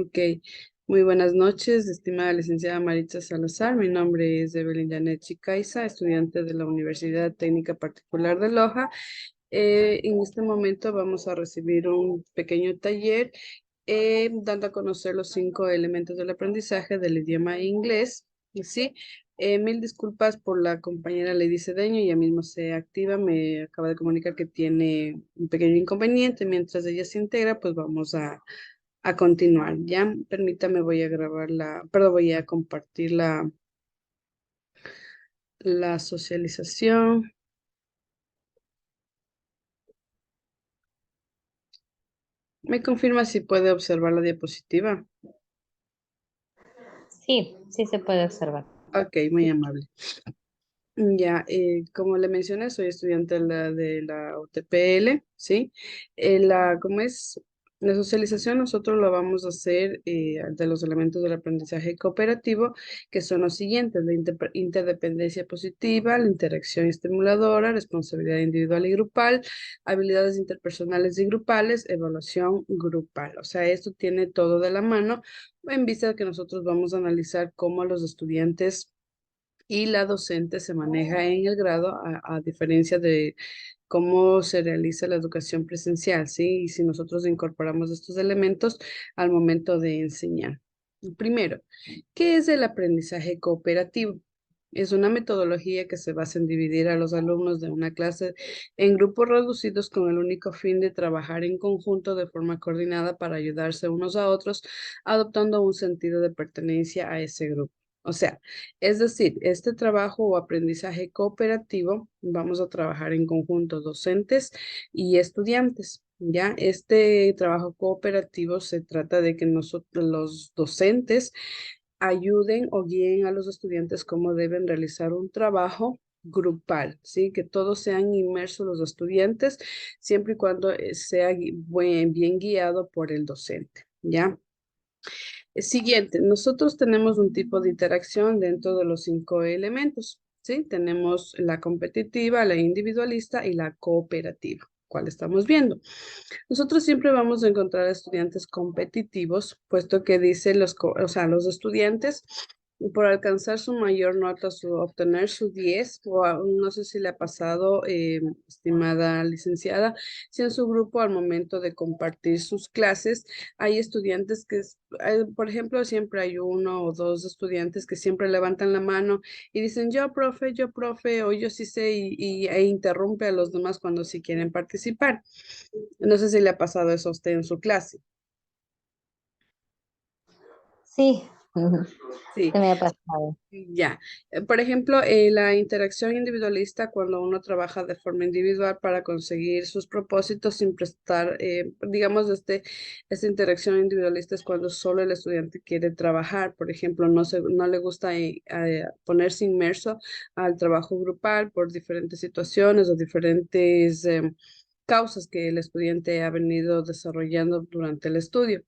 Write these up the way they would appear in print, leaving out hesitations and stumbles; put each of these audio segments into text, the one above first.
Ok, muy buenas noches, estimada licenciada Maritza Salazar. Mi nombre es Evelyn Janet Chicaiza, estudiante de la Universidad Técnica Particular de Loja. En este momento vamos a recibir un pequeño taller dando a conocer los 5 elementos del aprendizaje del idioma inglés. Sí, mil disculpas por la compañera Lady Cedeño, ya mismo se activa, me acaba de comunicar que tiene un pequeño inconveniente. Mientras ella se integra, pues vamos a continuar. Ya, permítame, voy a grabar perdón, voy a compartir la socialización. ¿Me confirma si puede observar la diapositiva? Sí, sí se puede observar. Ok, muy amable. Ya, como le mencioné, soy estudiante de la UTPL, ¿sí? ¿Cómo es? La socialización nosotros lo vamos a hacer de los elementos del aprendizaje cooperativo, que son los siguientes: la interdependencia positiva, la interacción estimuladora, responsabilidad individual y grupal, habilidades interpersonales y grupales, evaluación grupal. O sea, esto tiene todo de la mano en vista de que nosotros vamos a analizar cómo los estudiantes y la docente se maneja en el grado a diferencia de cómo se realiza la educación presencial, ¿sí? Y si nosotros incorporamos estos elementos al momento de enseñar. Primero, ¿qué es el aprendizaje cooperativo? Es una metodología que se basa en dividir a los alumnos de una clase en grupos reducidos con el único fin de trabajar en conjunto de forma coordinada para ayudarse unos a otros, adoptando un sentido de pertenencia a ese grupo. O sea, es decir, este trabajo o aprendizaje cooperativo, vamos a trabajar en conjunto docentes y estudiantes. Ya, este trabajo cooperativo se trata de que nosotros, los docentes, ayuden o guíen a los estudiantes cómo deben realizar un trabajo grupal, ¿sí? Que todos sean inmersos los estudiantes, siempre y cuando sea bien guiado por el docente, ¿ya? Siguiente, nosotros tenemos un tipo de interacción dentro de los 5 elementos, ¿sí? Tenemos la competitiva, la individualista y la cooperativa. ¿Cuál estamos viendo? Nosotros siempre vamos a encontrar estudiantes competitivos, puesto que dice o sea, los estudiantes por alcanzar su mayor nota, obtener su 10, no sé si le ha pasado, estimada licenciada, si en su grupo al momento de compartir sus clases hay estudiantes por ejemplo, siempre hay 1 o 2 estudiantes que siempre levantan la mano y dicen yo, profe, o yo sí sé, e interrumpe a los demás cuando sí quieren participar. No sé si le ha pasado eso a usted en su clase. Sí, ujú, Sí, se me ha pasado. ya. Por ejemplo, la interacción individualista, cuando uno trabaja de forma individual para conseguir sus propósitos sin prestar, digamos, esta interacción individualista es cuando solo el estudiante quiere trabajar. Por ejemplo, no le gusta ponerse inmerso al trabajo grupal por diferentes situaciones o diferentes causas que el estudiante ha venido desarrollando durante el estudio.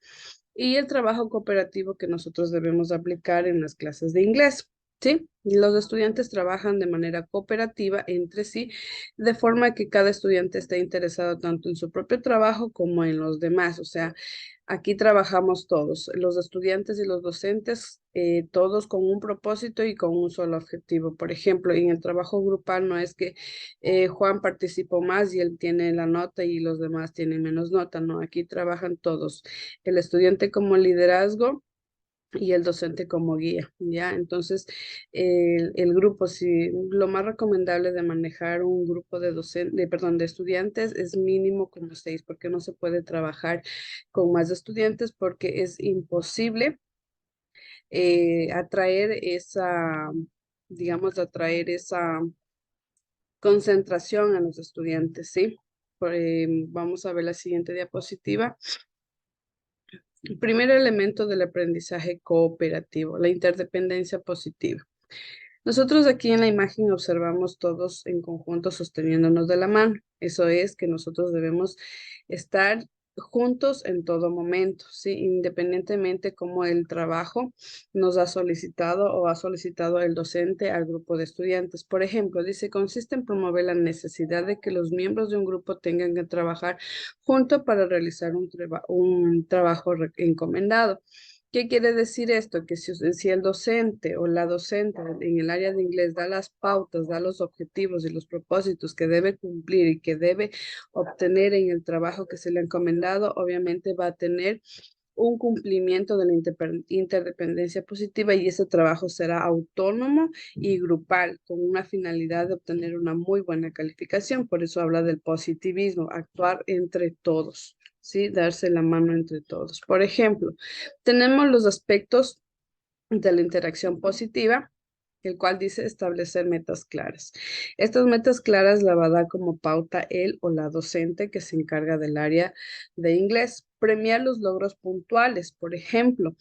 Y el trabajo cooperativo que nosotros debemos aplicar en las clases de inglés. ¿Sí? Y los estudiantes trabajan de manera cooperativa entre sí, de forma que cada estudiante esté interesado tanto en su propio trabajo como en los demás. O sea, aquí trabajamos todos, los estudiantes y los docentes, todos con un propósito y con un solo objetivo. Por ejemplo, en el trabajo grupal no es que Juan participó más y él tiene la nota y los demás tienen menos nota, no, aquí trabajan todos, el estudiante como liderazgo y el docente como guía, ¿ya? Entonces, el grupo, sí, lo más recomendable de manejar un grupo perdón, de estudiantes es mínimo como 6, porque no se puede trabajar con más estudiantes porque es imposible atraer atraer esa concentración a los estudiantes, ¿sí? Vamos a ver la siguiente diapositiva. El primer elemento del aprendizaje cooperativo, la interdependencia positiva. Nosotros aquí en la imagen observamos todos en conjunto sosteniéndonos de la mano. Eso es que nosotros debemos estar juntos en todo momento, ¿sí? Independientemente cómo el trabajo nos ha solicitado o ha solicitado el docente al grupo de estudiantes. Por ejemplo, dice, consiste en promover la necesidad de que los miembros de un grupo tengan que trabajar juntos para realizar un trabajo encomendado. ¿Qué quiere decir esto? Que si el docente o la docente en el área de inglés da las pautas, da los objetivos y los propósitos que debe cumplir y que debe obtener en el trabajo que se le ha encomendado, obviamente va a tener un cumplimiento de la interdependencia positiva y ese trabajo será autónomo y grupal con una finalidad de obtener una muy buena calificación. Por eso habla del positivismo, actuar entre todos, ¿sí? Darse la mano entre todos. Por ejemplo, tenemos los aspectos de la interacción positiva, el cual dice establecer metas claras. Estas metas claras la va a dar como pauta él o la docente que se encarga del área de inglés. Premiar los logros puntuales, por ejemplo,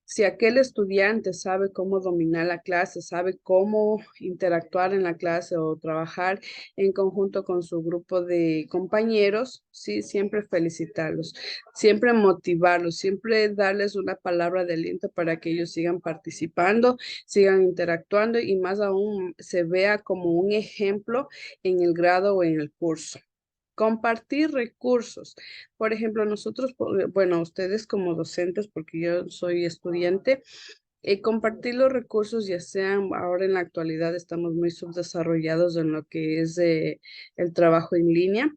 si aquel estudiante sabe cómo dominar la clase, sabe cómo interactuar en la clase o trabajar en conjunto con su grupo de compañeros, sí, siempre felicitarlos, siempre motivarlos, siempre darles una palabra de aliento para que ellos sigan participando, sigan interactuando y más aún se vea como un ejemplo en el grado o en el curso. Compartir recursos. Por ejemplo, nosotros, bueno, ustedes como docentes, porque yo soy estudiante, compartir los recursos, ya sean ahora en la actualidad estamos muy subdesarrollados en lo que es el trabajo en línea.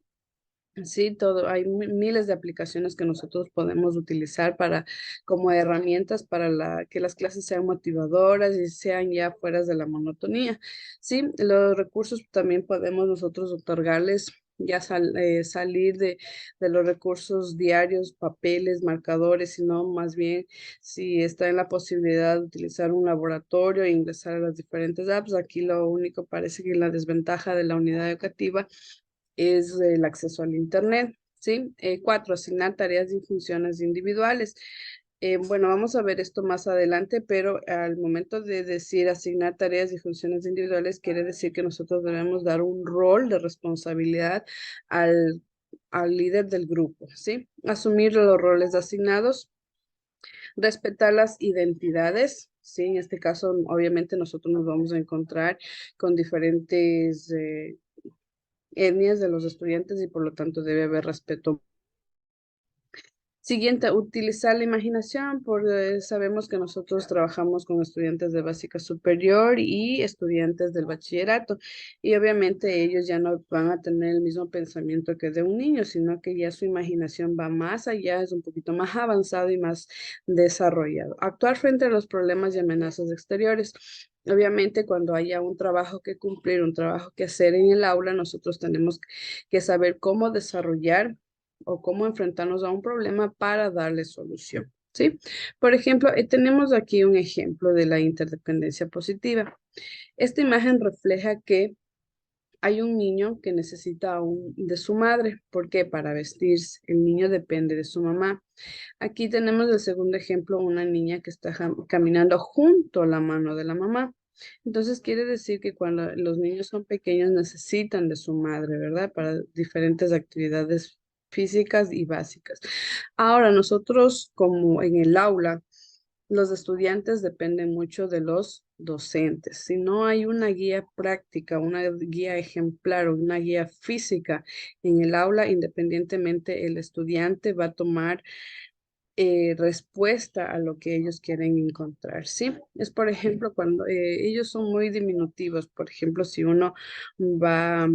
Sí, todo, hay miles de aplicaciones que nosotros podemos utilizar para, como herramientas para que las clases sean motivadoras y sean ya fuera de la monotonía. Sí, los recursos también podemos nosotros otorgarles, ya salir de los recursos diarios, papeles, marcadores, sino más bien si está en la posibilidad de utilizar un laboratorio e ingresar a las diferentes apps. Aquí lo único parece que la desventaja de la unidad educativa es el acceso al Internet, ¿sí? Cuatro, asignar tareas y funciones individuales. Bueno, vamos a ver esto más adelante, pero al momento de decir asignar tareas y funciones individuales, quiere decir que nosotros debemos dar un rol de responsabilidad al, al líder del grupo, ¿sí? Asumir los roles asignados, respetar las identidades, ¿sí? En este caso, obviamente, nosotros nos vamos a encontrar con diferentes etnias de los estudiantes y por lo tanto debe haber respeto. Siguiente, utilizar la imaginación, sabemos que nosotros trabajamos con estudiantes de básica superior y estudiantes del bachillerato y obviamente ellos ya no van a tener el mismo pensamiento que de un niño, sino que ya su imaginación va más allá, es un poquito más avanzado y más desarrollado. Actuar frente a los problemas y amenazas exteriores. Obviamente, cuando haya un trabajo que cumplir, un trabajo que hacer en el aula, nosotros tenemos que saber cómo desarrollar o cómo enfrentarnos a un problema para darle solución, ¿sí? Por ejemplo, tenemos aquí un ejemplo de la interdependencia positiva. Esta imagen refleja que hay un niño que necesita de su madre. ¿Por qué? Para vestirse. El niño depende de su mamá. Aquí tenemos el segundo ejemplo, una niña que está caminando junto a la mano de la mamá. Entonces quiere decir que cuando los niños son pequeños necesitan de su madre, ¿verdad? Para diferentes actividades físicas y básicas. Ahora, nosotros como en el aula, los estudiantes dependen mucho de los docentes. Si no hay una guía práctica, una guía ejemplar o una guía física en el aula, independientemente el estudiante va a tomar respuesta a lo que ellos quieren encontrar, ¿sí? Es, por ejemplo, cuando ellos son muy diminutivos, por ejemplo, si uno va,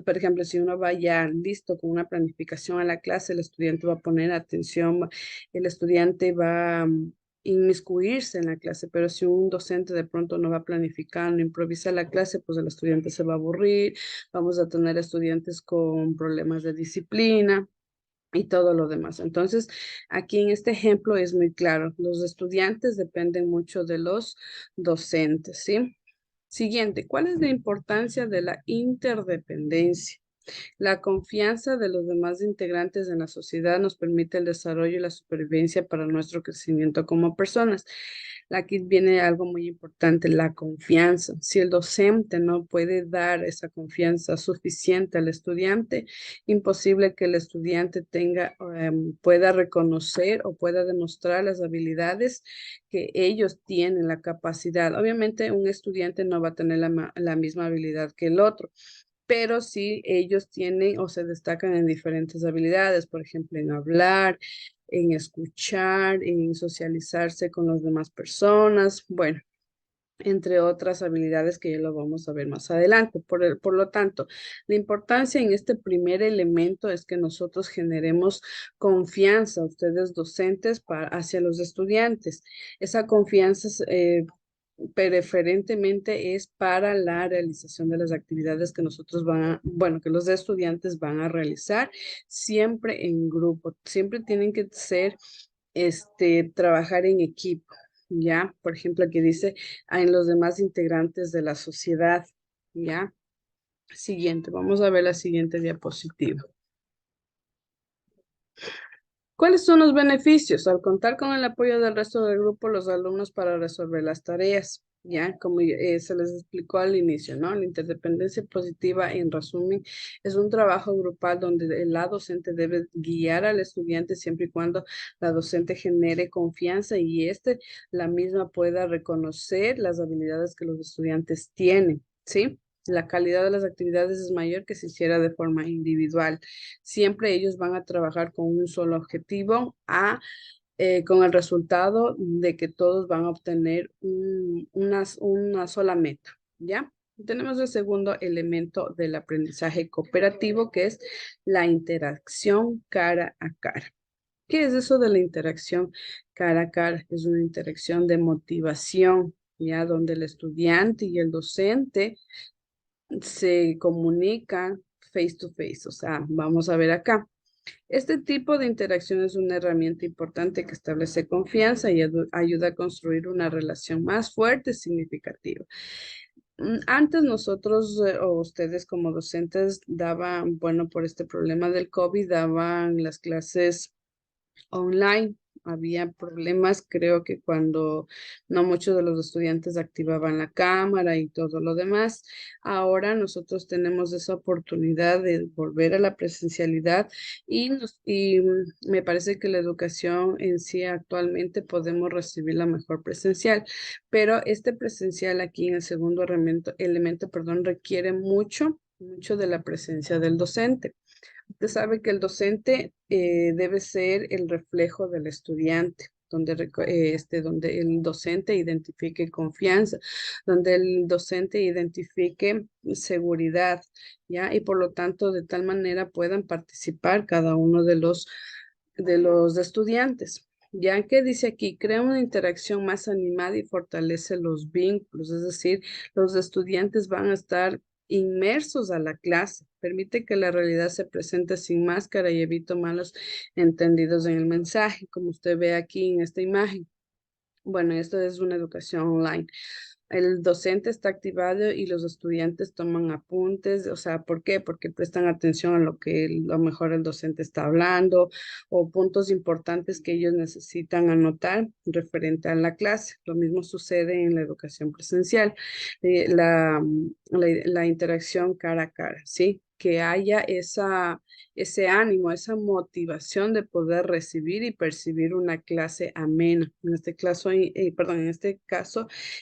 por ejemplo, si uno va ya listo con una planificación a la clase, el estudiante va a poner atención, el estudiante va a inmiscuirse en la clase, pero si un docente de pronto no va planificando, improvisa la clase, pues el estudiante se va a aburrir, vamos a tener estudiantes con problemas de disciplina y todo lo demás. Entonces, aquí en este ejemplo es muy claro, los estudiantes dependen mucho de los docentes, ¿sí? Siguiente, ¿cuál es la importancia de la interdependencia? La confianza de los demás integrantes en la sociedad nos permite el desarrollo y la supervivencia para nuestro crecimiento como personas. Aquí viene algo muy importante, la confianza. Si el docente no puede dar esa confianza suficiente al estudiante, imposible que el estudiante pueda reconocer o pueda demostrar las habilidades que ellos tienen, la capacidad. Obviamente, un estudiante no va a tener la misma habilidad que el otro, pero sí ellos tienen o se destacan en diferentes habilidades, por ejemplo, en hablar, en escuchar, en socializarse con las demás personas, bueno, entre otras habilidades que ya lo vamos a ver más adelante. Por lo tanto, la importancia en este primer elemento es que nosotros generemos confianza, ustedes docentes, hacia los estudiantes. Esa confianza preferentemente es para la realización de las actividades que bueno, que los estudiantes van a realizar siempre en grupo. Siempre tienen que ser, trabajar en equipo. ¿Ya? Por ejemplo, aquí dice en los demás integrantes de la sociedad. ¿Ya? Siguiente, vamos a ver la siguiente diapositiva. ¿Cuáles son los beneficios? Al contar con el apoyo del resto del grupo, los alumnos para resolver las tareas, ya como se les explicó al inicio, ¿no? La interdependencia positiva, en resumen, es un trabajo grupal donde la docente debe guiar al estudiante siempre y cuando la docente genere confianza y la misma pueda reconocer las habilidades que los estudiantes tienen, ¿sí? La calidad de las actividades es mayor que si hiciera de forma individual. Siempre ellos van a trabajar con un solo objetivo, con el resultado de que todos van a obtener una sola meta, ¿ya? Tenemos el segundo elemento del aprendizaje cooperativo, que es la interacción cara a cara. ¿Qué es eso de la interacción cara a cara? Es una interacción de motivación, ¿ya? Donde el estudiante y el docente se comunican face to face. O sea, vamos a ver acá. Este tipo de interacción es una herramienta importante que establece confianza y ayuda a construir una relación más fuerte y significativa. Antes nosotros o ustedes como docentes daban, bueno, por este problema del COVID, daban las clases online. Había problemas, creo que cuando no muchos de los estudiantes activaban la cámara y todo lo demás. Ahora nosotros tenemos esa oportunidad de volver a la presencialidad y me parece que la educación en sí actualmente podemos recibirla mejor presencial, pero este presencial aquí en el segundo elemento, perdón, requiere mucho de la presencia del docente. Usted sabe que el docente debe ser el reflejo del estudiante, donde el docente identifique confianza, donde el docente identifique seguridad, ¿ya? Y por lo tanto, de tal manera puedan participar cada uno de los estudiantes. Ya que dice aquí, crea una interacción más animada y fortalece los vínculos, es decir, los estudiantes van a estar inmersos a la clase, permite que la realidad se presente sin máscara y evita malos entendidos en el mensaje, como usted ve aquí en esta imagen. Bueno, esto es una educación online. El docente está activado y los estudiantes toman apuntes, o sea, ¿por qué? Porque prestan atención a lo mejor el docente está hablando o puntos importantes que ellos necesitan anotar referente a la clase. Lo mismo sucede en la educación presencial, la interacción cara a cara, ¿sí? Que haya ese ánimo, esa motivación de poder recibir y percibir una clase amena. En este caso, en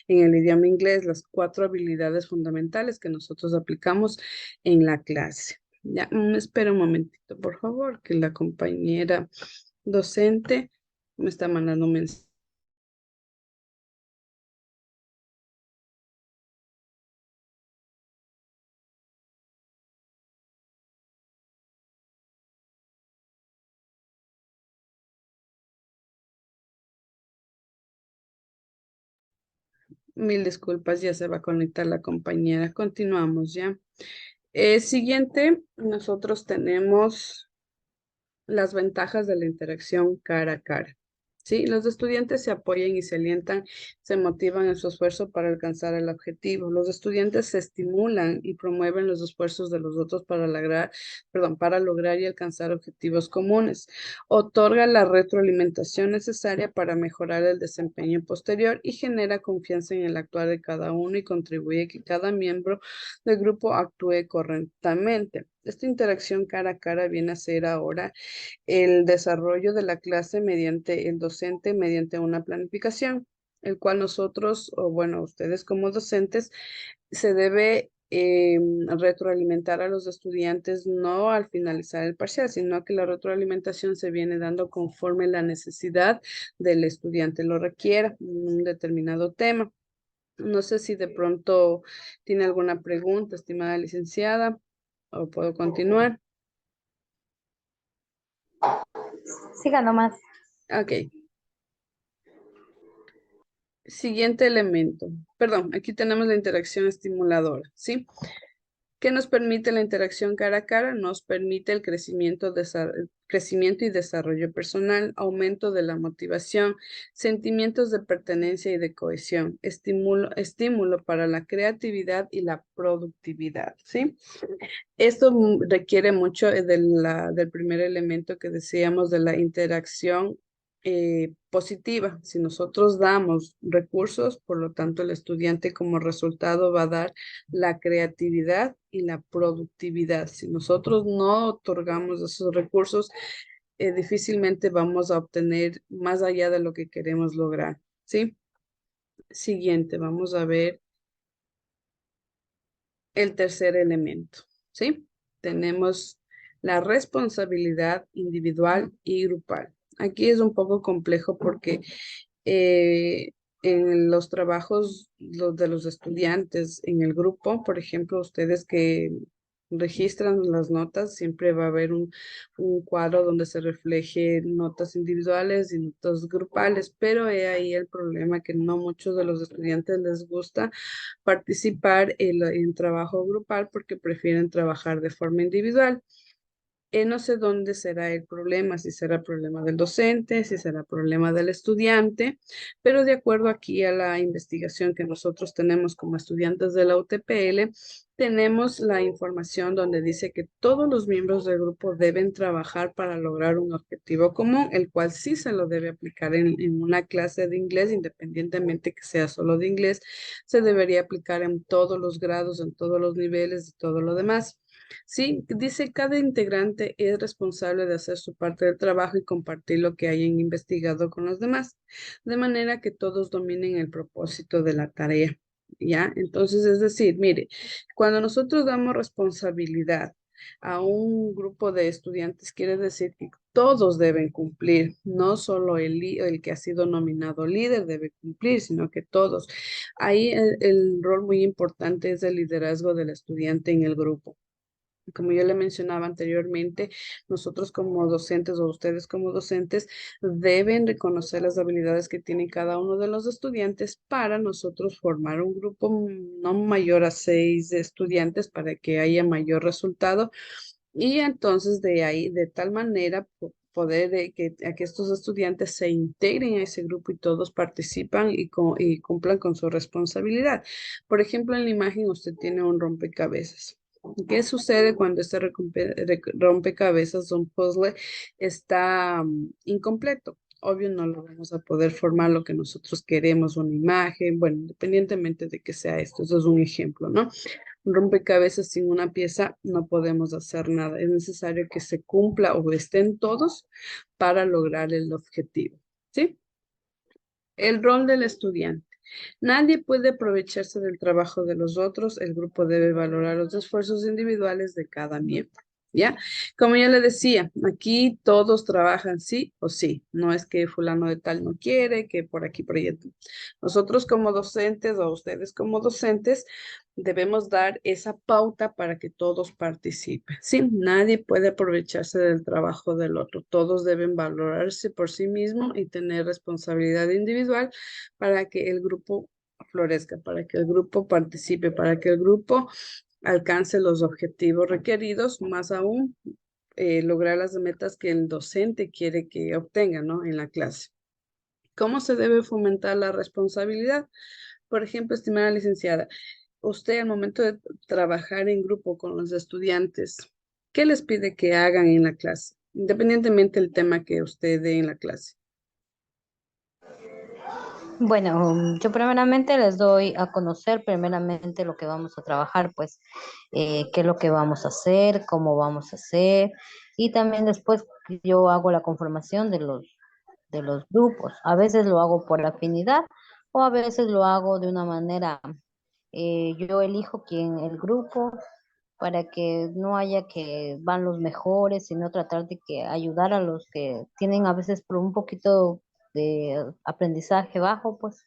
el idioma inglés, las 4 habilidades fundamentales que nosotros aplicamos en la clase. Ya, espera un momentito, por favor, que la compañera docente me está mandando un mensaje. Mil disculpas, ya se va a conectar la compañera. Continuamos ya. Siguiente, nosotros tenemos las ventajas de la interacción cara a cara. ¿sí? Los estudiantes se apoyan y se alientan, se motivan en su esfuerzo para alcanzar el objetivo. Los estudiantes se estimulan y promueven los esfuerzos de los otros para lograr y alcanzar objetivos comunes. Otorga la retroalimentación necesaria para mejorar el desempeño posterior y genera confianza en el actuar de cada uno y contribuye a que cada miembro del grupo actúe correctamente. Esta interacción cara a cara viene a ser ahora el desarrollo de la clase mediante el docente, mediante una planificación, el cual nosotros, o bueno, ustedes como docentes, se debe retroalimentar a los estudiantes no al finalizar el parcial, sino que la retroalimentación se viene dando conforme la necesidad del estudiante lo requiera en un determinado tema. No sé si de pronto tiene alguna pregunta, estimada licenciada, o puedo continuar. Siga nomás. Ok. Siguiente elemento. Perdón, aquí tenemos la interacción estimuladora, ¿sí? ¿Qué nos permite la interacción cara a cara? Nos permite el crecimiento y desarrollo personal, aumento de la motivación, sentimientos de pertenencia y de cohesión, estímulo para la creatividad y la productividad, ¿sí? Esto requiere mucho del primer elemento que decíamos de la interacción positiva. Si nosotros damos recursos, por lo tanto el estudiante como resultado va a dar la creatividad y la productividad. Si nosotros no otorgamos esos recursos, difícilmente vamos a obtener más allá de lo que queremos lograr, ¿sí? Siguiente, vamos a ver el tercer elemento, ¿sí? Tenemos la responsabilidad individual y grupal. Aquí es un poco complejo porque eh, en los trabajos de los estudiantes en el grupo, por ejemplo, ustedes que registran las notas, siempre va a haber un cuadro donde se refleje notas individuales y notas grupales, pero he ahí el problema que no muchos de los estudiantes les gusta participar en trabajo grupal porque prefieren trabajar de forma individual. No sé dónde será el problema, si será problema del docente, si será problema del estudiante, pero de acuerdo aquí a la investigación que nosotros tenemos como estudiantes de la UTPL, tenemos la información donde dice que todos los miembros del grupo deben trabajar para lograr un objetivo común, el cual sí se lo debe aplicar en una clase de inglés, independientemente que sea solo de inglés, se debería aplicar en todos los grados, en todos los niveles y todo lo demás. Sí, dice cada integrante es responsable de hacer su parte del trabajo y compartir lo que hayan investigado con los demás, de manera que todos dominen el propósito de la tarea. ¿Ya? Entonces, es decir, mire, cuando nosotros damos responsabilidad a un grupo de estudiantes, quiere decir que todos deben cumplir, no solo el que ha sido nominado líder debe cumplir, sino que todos. Ahí el rol muy importante es el liderazgo del estudiante en el grupo. Como yo le mencionaba anteriormente, nosotros como docentes o ustedes como docentes deben reconocer las habilidades que tiene cada uno de los estudiantes para nosotros formar un grupo no mayor a 6 estudiantes para que haya mayor resultado y entonces de ahí, de tal manera, poder a que estos estudiantes se integren a ese grupo y todos participan y cumplan con su responsabilidad. Por ejemplo, en la imagen usted tiene un rompecabezas. ¿Qué sucede cuando este rompecabezas, un puzzle, está incompleto? Obvio, no lo vamos a poder formar lo que nosotros queremos, una imagen, bueno, independientemente de que sea esto, eso es un ejemplo, ¿no? Un rompecabezas sin una pieza no podemos hacer nada. Es necesario que se cumpla o estén todos para lograr el objetivo, ¿sí? El rol del estudiante. Nadie puede aprovecharse del trabajo de los otros. El grupo debe valorar los esfuerzos individuales de cada miembro. ¿Ya? Como yo le decía, aquí todos trabajan sí o sí. No es que fulano de tal no quiere, que por aquí, por allá. Nosotros como docentes o ustedes como docentes debemos dar esa pauta para que todos participen. Sí, nadie puede aprovecharse del trabajo del otro. Todos deben valorarse por sí mismos y tener responsabilidad individual para que el grupo florezca, para que el grupo participe, para que el grupo alcance los objetivos requeridos, más aún lograr las metas que el docente quiere que obtenga, ¿no? En la clase. ¿Cómo se debe fomentar la responsabilidad? Por ejemplo, estimada licenciada, usted al momento de trabajar en grupo con los estudiantes, ¿qué les pide que hagan en la clase? Independientemente del tema que usted dé en la clase. Bueno, yo primeramente les doy a conocer primeramente lo que vamos a trabajar, pues qué es lo que vamos a hacer, cómo vamos a hacer, y también después yo hago la conformación de los grupos. A veces lo hago por afinidad o a veces lo hago de una manera, yo elijo quién el grupo para que no haya que van los mejores, sino tratar de que ayudar a los que tienen a veces por un poquito de aprendizaje bajo, pues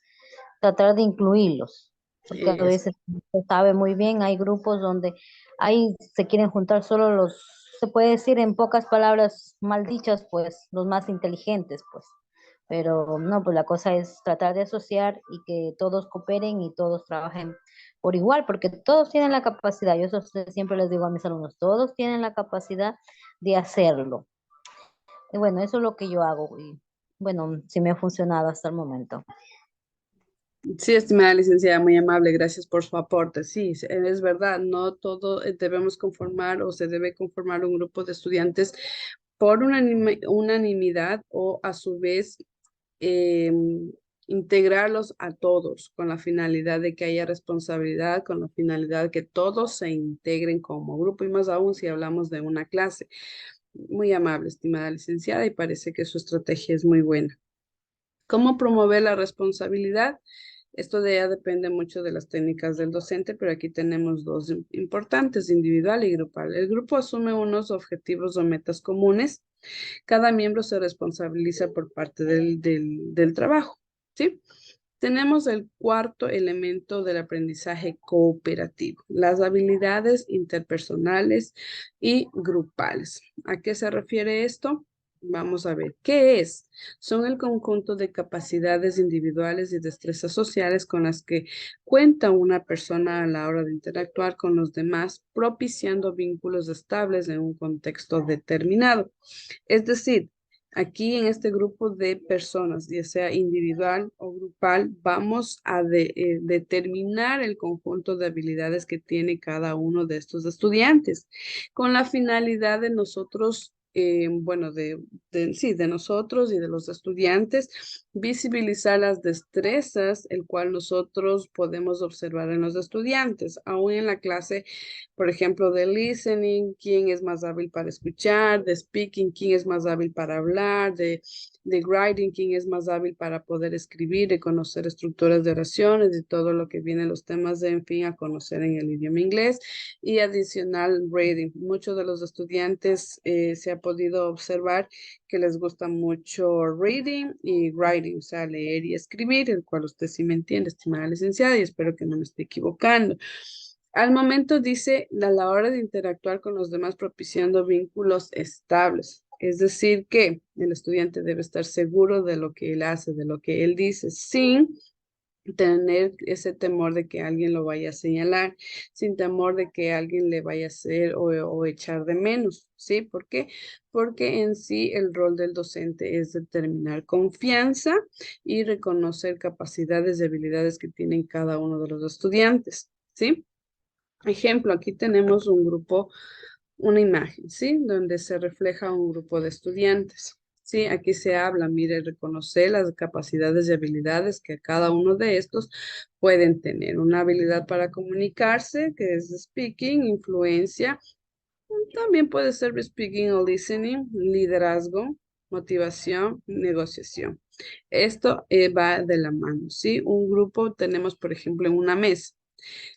tratar de incluirlos, porque a Es, veces se sabe muy bien, hay grupos donde ahí se quieren juntar solo los, se puede decir en pocas palabras mal dichas, pues los más inteligentes, pues. Pero no, pues la cosa es tratar de asociar y que todos cooperen y todos trabajen por igual, porque todos tienen la capacidad. Yo eso siempre les digo a mis alumnos, todos tienen la capacidad de hacerlo. Y bueno, eso es lo que yo hago y bueno, sí me ha funcionado hasta el momento. sí, estimada licenciada, muy amable, gracias por su aporte. Sí, es verdad, no todo debemos conformar o se debe conformar un grupo de estudiantes por unanimidad o a su vez eh, integrarlos a todos con la finalidad de que haya responsabilidad, con la finalidad de que todos se integren como grupo y más aún si hablamos de una clase. Muy amable, estimada licenciada, y parece que su estrategia es muy buena. ¿Cómo promover la responsabilidad? Esto de ya depende mucho de las técnicas del docente, pero aquí tenemos dos importantes, individual y grupal. El grupo asume unos objetivos o metas comunes. Cada miembro se responsabiliza por parte del trabajo, ¿sí? Tenemos el cuarto elemento del aprendizaje cooperativo, las habilidades interpersonales y grupales. ¿A qué se refiere esto? Vamos a ver, ¿qué es? Son el conjunto de capacidades individuales y destrezas sociales con las que cuenta una persona a la hora de interactuar con los demás, propiciando vínculos estables en un contexto determinado. Es decir, aquí en este grupo de personas, ya sea individual o grupal, vamos a determinar el conjunto de habilidades que tiene cada uno de estos estudiantes, con la finalidad de nosotros, bueno, sí, de nosotros y de los estudiantes, visibilizar las destrezas, el cual nosotros podemos observar en los estudiantes, aún en la clase por ejemplo, de listening, quién es más hábil para escuchar, de speaking, quién es más hábil para hablar, de writing, quién es más hábil para poder escribir, de conocer estructuras de oraciones y todo lo que viene los temas de, en fin, a conocer en el idioma inglés y adicional reading. Muchos de los estudiantes se ha podido observar que les gusta mucho reading y writing, o sea, leer y escribir, el cual usted sí me entiende, estimada licenciada, y espero que no me esté equivocando. Al momento dice a la hora de interactuar con los demás propiciando vínculos estables. Es decir, que el estudiante debe estar seguro de lo que él hace, de lo que él dice, sin tener ese temor de que alguien lo vaya a señalar, sin temor de que alguien le vaya a hacer o echar de menos, ¿sí? ¿Por qué? Porque en sí el rol del docente es determinar confianza y reconocer capacidades y habilidades que tienen cada uno de los estudiantes, ¿sí? Ejemplo, aquí tenemos un grupo, una imagen, ¿sí? Donde se refleja un grupo de estudiantes. Sí, aquí se habla, mire, reconocer las capacidades y habilidades que cada uno de estos pueden tener. Una habilidad para comunicarse, que es speaking, influencia, también puede ser speaking o listening, liderazgo, motivación, negociación. Esto va de la mano, ¿sí? Un grupo tenemos, por ejemplo, en una mesa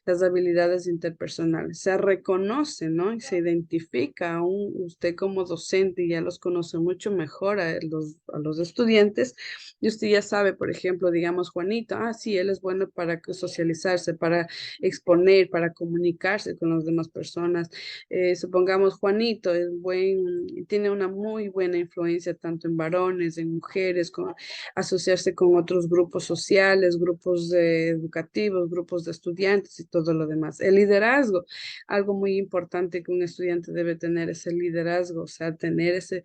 las habilidades interpersonales. Se reconoce, ¿no? Y se identifica aún usted como docente y ya los conoce mucho mejor a los estudiantes. Y usted ya sabe, por ejemplo, digamos, Juanito, ah, sí, él es bueno para socializarse, para exponer, para comunicarse con las demás personas. Supongamos, Juanito es tiene una muy buena influencia tanto en varones, en mujeres, asociarse con otros grupos sociales, grupos educativos, grupos de estudiantes estudiantes y todo lo demás. El liderazgo, algo muy importante que un estudiante debe tener es el liderazgo, o sea, tener ese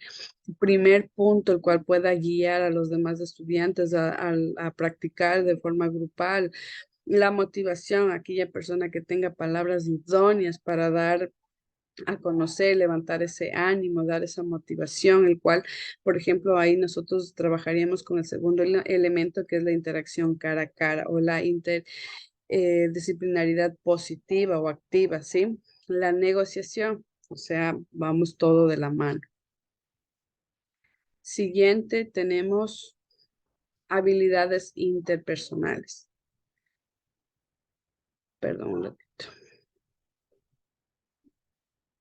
primer punto el cual pueda guiar a los demás estudiantes a practicar de forma grupal. La motivación, aquella persona que tenga palabras idóneas para dar a conocer, levantar ese ánimo, dar esa motivación, el cual, por ejemplo, ahí nosotros trabajaríamos con el segundo elemento que es la interacción cara a cara o la interdisciplinaridad positiva o activa, ¿sí? La negociación, o sea, vamos todo de la mano. Siguiente, tenemos habilidades interpersonales. Perdón, un ratito.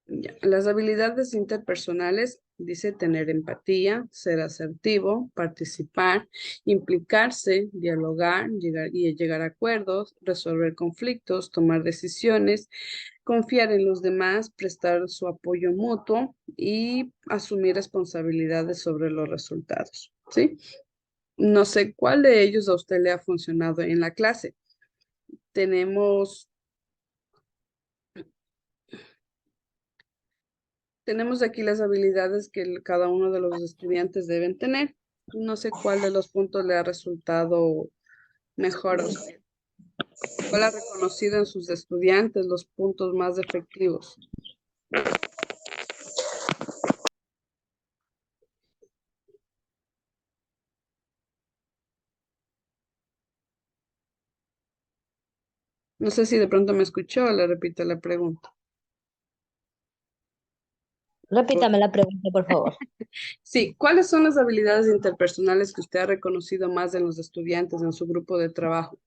Ya. Las habilidades interpersonales dice tener empatía, ser asertivo, participar, implicarse, dialogar, llegar a acuerdos, resolver conflictos, tomar decisiones, confiar en los demás, prestar su apoyo mutuo y asumir responsabilidades sobre los resultados, ¿sí? No sé cuál de ellos a usted le ha funcionado en la clase. Tenemos Tenemos aquí las habilidades que cada uno de los estudiantes deben tener. No sé cuál de los puntos le ha resultado mejor a usted. ¿Cuál ha reconocido en sus estudiantes los puntos más efectivos? No sé si de pronto me escuchó, le repito la pregunta. Repítame la pregunta, por favor. Sí, ¿cuáles son las habilidades interpersonales que usted ha reconocido más en los estudiantes en su grupo de trabajo?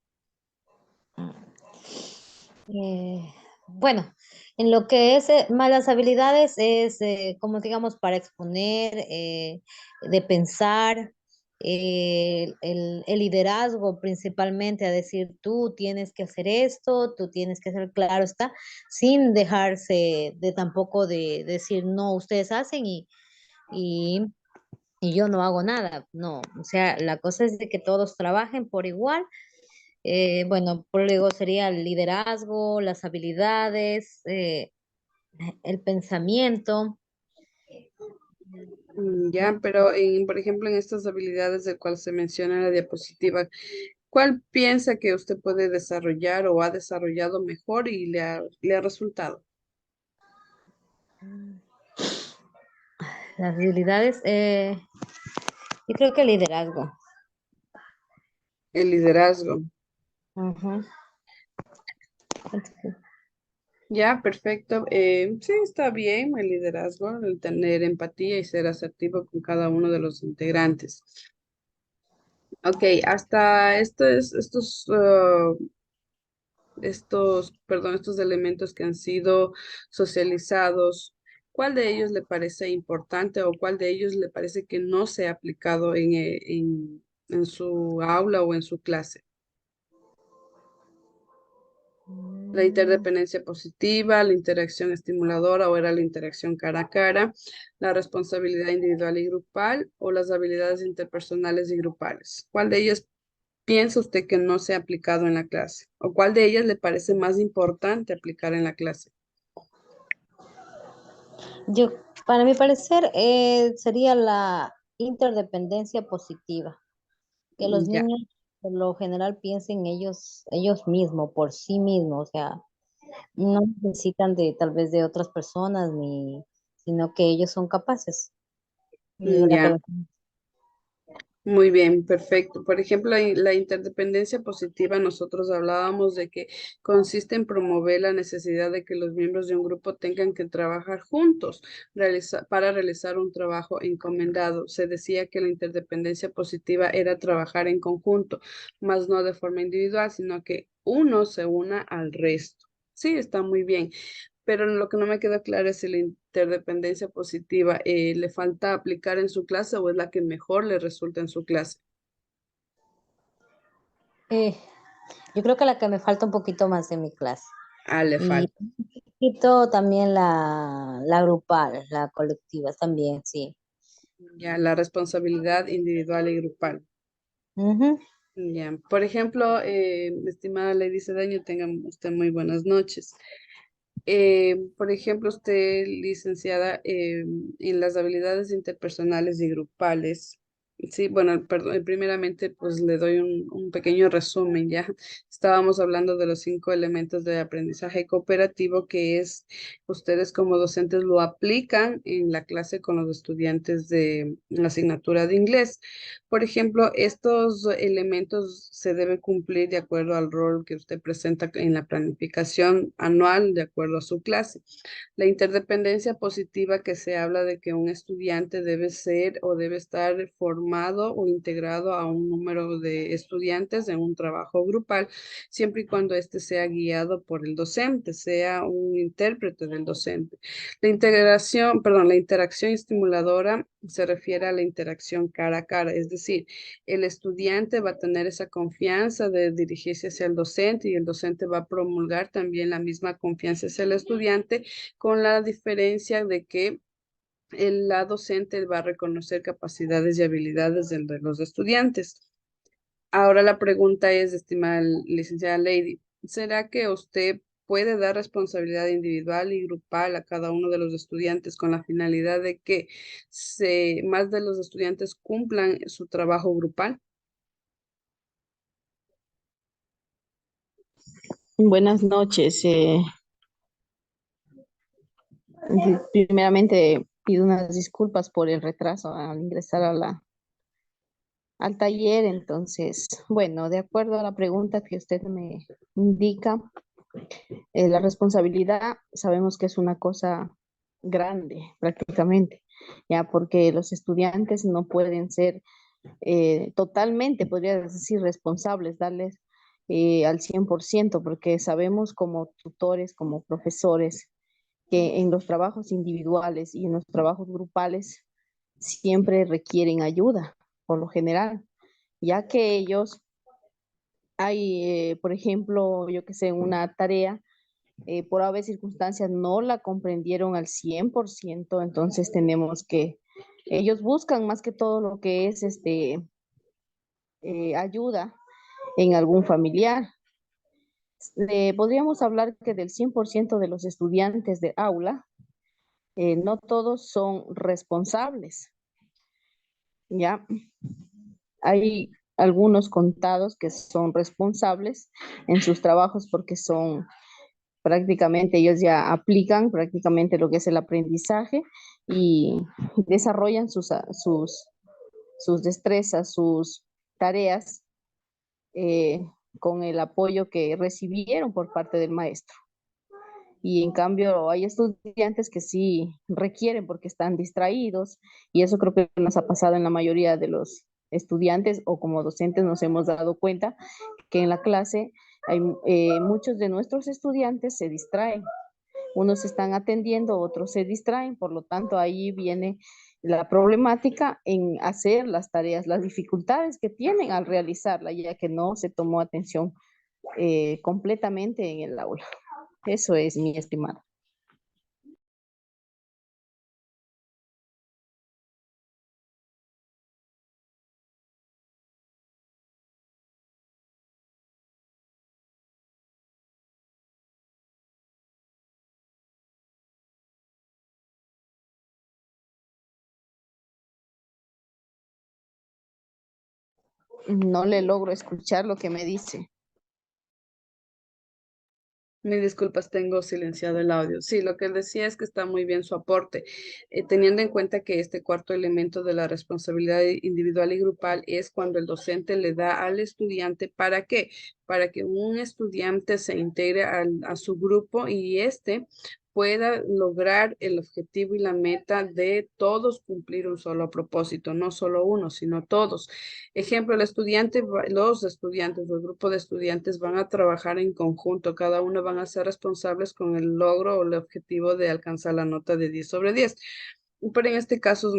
Eh, bueno, en lo que es malas habilidades es, como digamos, para exponer, de pensar, el liderazgo principalmente, a decir, tú tienes que hacer esto, tú tienes que hacer, claro está, sin dejarse de tampoco de decir, no, ustedes hacen y, y yo no hago nada. No, o sea, la cosa es de que todos trabajen por igual. Bueno, por luego sería el liderazgo, las habilidades, el pensamiento. Ya, pero por ejemplo, en estas habilidades del cual se menciona en la diapositiva, ¿cuál piensa que usted puede desarrollar o ha desarrollado mejor y le ha resultado? Las habilidades, yo creo que el liderazgo. El liderazgo. Ujú. Ya, perfecto. Sí, está bien el liderazgo, el tener empatía y ser asertivo con cada uno de los integrantes. Ok, hasta estos elementos que han sido socializados, ¿cuál de ellos le parece importante o cuál de ellos le parece que no se ha aplicado en su aula o en su clase? La Mm, interdependencia positiva, la interacción estimuladora o era la interacción cara a cara, la responsabilidad individual y grupal o las habilidades interpersonales y grupales. ¿Cuál de ellas piensa usted que no se ha aplicado en la clase? ¿O cuál de ellas le parece más importante aplicar en la clase? Yo, para mi parecer, sería la interdependencia positiva, que los Ya, niños por lo general piensen ellos mismos, por sí mismos, o sea, no necesitan de tal vez de otras personas, ni, sino que ellos son capaces. Y de la ya. que- Muy bien, perfecto. Por ejemplo, la interdependencia positiva, nosotros hablábamos de que consiste en promover la necesidad de que los miembros de un grupo tengan que trabajar juntos para realizar un trabajo encomendado. Se decía que la interdependencia positiva era trabajar en conjunto, más no de forma individual, sino que uno se una al resto. Sí, está muy bien, pero lo que no me queda claro es si la interdependencia positiva le falta aplicar en su clase o es la que mejor le resulta en su clase. eh, yo creo que la que me falta un poquito más de mi clase. Ah, le Y falta. un poquito también la grupal, la colectiva también, sí. Ya, la responsabilidad individual y grupal. Ujú. Ya, por ejemplo, estimada Lady Cedeño, tenga usted muy buenas noches. Por ejemplo, usted, licenciada, en las habilidades interpersonales y grupales. Sí, bueno, perdón, primeramente, pues le doy un pequeño resumen, ya. Estábamos hablando de los 5 elementos de aprendizaje cooperativo que ustedes como docentes lo aplican en la clase con los estudiantes de la asignatura de inglés. Por ejemplo, estos elementos se deben cumplir de acuerdo al rol que usted presenta en la planificación anual, de acuerdo a su clase. La interdependencia positiva que se habla de que un estudiante debe ser o debe estar formado o integrado a un número de estudiantes en un trabajo grupal, siempre y cuando éste sea guiado por el docente, sea un intérprete del docente. La interacción estimuladora se refiere a la interacción cara a cara, es decir, el estudiante va a tener esa confianza de dirigirse hacia el docente y el docente va a promulgar también la misma confianza hacia el estudiante, con la diferencia de que la docente va a reconocer capacidades y habilidades de los estudiantes. Ahora la pregunta es, estimada licenciada Lady, ¿será que usted puede dar responsabilidad individual y grupal a cada uno de los estudiantes con la finalidad de que más de los estudiantes cumplan su trabajo grupal? Buenas noches. Primeramente pido unas disculpas por el retraso al ingresar al taller. Entonces, bueno, de acuerdo a la pregunta que usted me indica, la responsabilidad sabemos que es una cosa grande prácticamente, ya porque los estudiantes no pueden ser totalmente, podría decir, responsables, darles al 100%, porque sabemos como tutores, como profesores, que en los trabajos individuales y en los trabajos grupales siempre requieren ayuda, por lo general, ya que ellos hay, por ejemplo, yo que sé, una tarea, por haber circunstancias no la comprendieron al 100%. Entonces tenemos que, ellos buscan más que todo lo que es ayuda en algún familiar. Podríamos hablar que del 100% de los estudiantes de aula, no todos son responsables, ¿ya? Hay algunos contados que son responsables en sus trabajos porque son prácticamente, ellos ya aplican prácticamente lo que es el aprendizaje y desarrollan sus destrezas, sus tareas, eh, con el apoyo que recibieron por parte del maestro. Y en cambio hay estudiantes que sí requieren porque están distraídos, y eso creo que nos ha pasado en la mayoría de los estudiantes, o como docentes nos hemos dado cuenta que en la clase hay, muchos de nuestros estudiantes se distraen. Unos están atendiendo, otros se distraen, por lo tanto ahí viene la problemática en hacer las tareas, las dificultades que tienen al realizarla, ya que no se tomó atención completamente en el aula. Eso es, mi estimada. No le logro escuchar lo que me dice. Mil disculpas, tengo silenciado el audio. Sí, lo que él decía es que está muy bien su aporte, teniendo en cuenta que este cuarto elemento de la responsabilidad individual y grupal es cuando el docente le da al estudiante, ¿para qué? Para que un estudiante se integre a su grupo y éste pueda lograr el objetivo y la meta de todos cumplir un solo propósito, no solo uno, sino todos. Ejemplo, los estudiantes, el grupo de estudiantes van a trabajar en conjunto, cada uno van a ser responsables con el logro o el objetivo de alcanzar la nota de 10 sobre 10. Pero en este caso,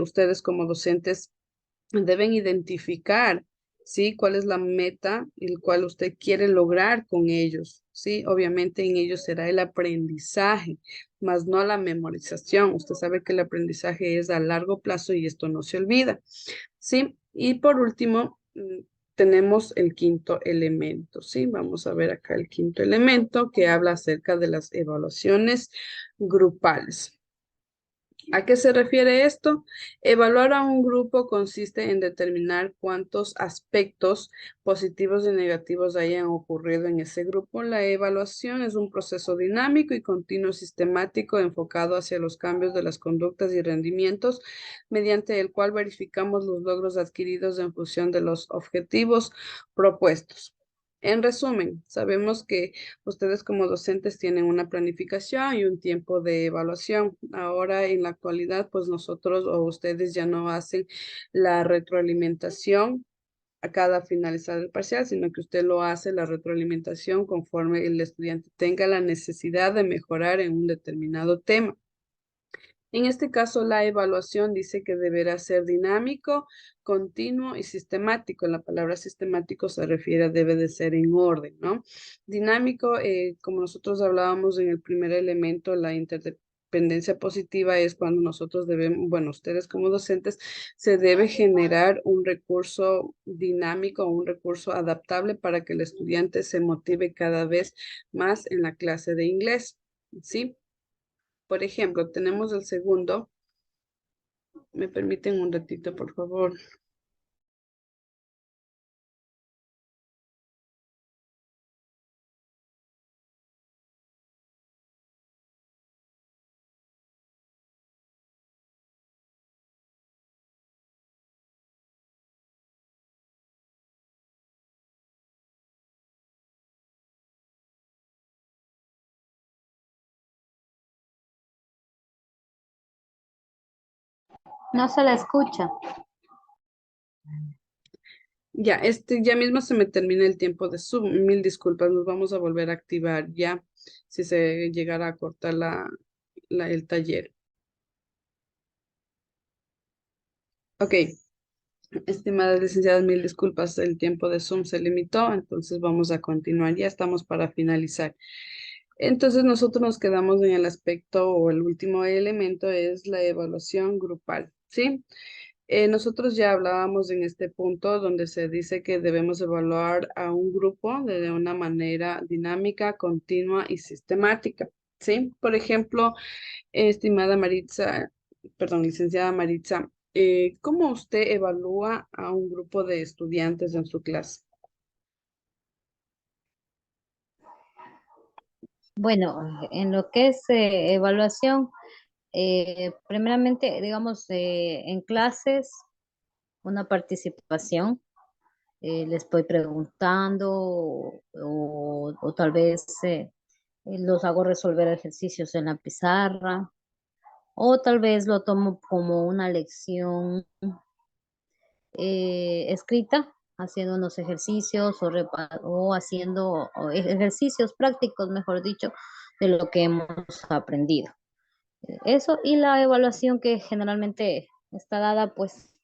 ustedes como docentes deben identificar, ¿sí? ¿Cuál es la meta el cual usted quiere lograr con ellos? ¿Sí? Obviamente en ellos será el aprendizaje, más no la memorización. Usted sabe que el aprendizaje es a largo plazo y esto no se olvida. ¿Sí? Y por último, tenemos el quinto elemento, ¿sí? Vamos a ver acá el quinto elemento que habla acerca de las evaluaciones grupales. ¿A qué se refiere esto? Evaluar a un grupo consiste en determinar cuántos aspectos positivos y negativos hayan ocurrido en ese grupo. La evaluación es un proceso dinámico y continuo sistemático enfocado hacia los cambios de las conductas y rendimientos, mediante el cual verificamos los logros adquiridos en función de los objetivos propuestos. En resumen, sabemos que ustedes como docentes tienen una planificación y un tiempo de evaluación. Ahora, en la actualidad, pues nosotros o ustedes ya no hacen la retroalimentación a cada finalizar el parcial, sino que usted lo hace la retroalimentación conforme el estudiante tenga la necesidad de mejorar en un determinado tema. En este caso, la evaluación dice que deberá ser dinámico, continuo y sistemático. La palabra sistemático se refiere a debe de ser en orden, ¿no? Dinámico, como nosotros hablábamos en el primer elemento, la interdependencia positiva es cuando nosotros debemos, bueno, ustedes como docentes, se debe generar un recurso dinámico, un recurso adaptable para que el estudiante se motive cada vez más en la clase de inglés, ¿sí? Por ejemplo, tenemos el segundo. ¿Me permiten un ratito, por favor? No se la escucha. Ya, ya mismo se me termina el tiempo de Zoom. Mil disculpas, nos vamos a volver a activar ya si se llegara a cortar el taller. Ok, estimadas licenciadas, mil disculpas, el tiempo de Zoom se limitó, entonces vamos a continuar. Ya estamos para finalizar. Entonces nosotros nos quedamos en el aspecto o el último elemento es la evaluación grupal, ¿sí? Nosotros ya hablábamos en este punto donde se dice que debemos evaluar a un grupo de una manera dinámica, continua y sistemática, ¿sí? Por ejemplo, estimada Maritza, perdón, licenciada Maritza, ¿cómo usted evalúa a un grupo de estudiantes en su clase? Bueno, en lo que es evaluación, primeramente, digamos, en clases, una participación, les estoy preguntando o tal vez los hago resolver ejercicios en la pizarra o tal vez lo tomo como una lección escrita, haciendo unos ejercicios o haciendo ejercicios prácticos, mejor dicho, de lo que hemos aprendido. Eso y la evaluación que generalmente está dada, pues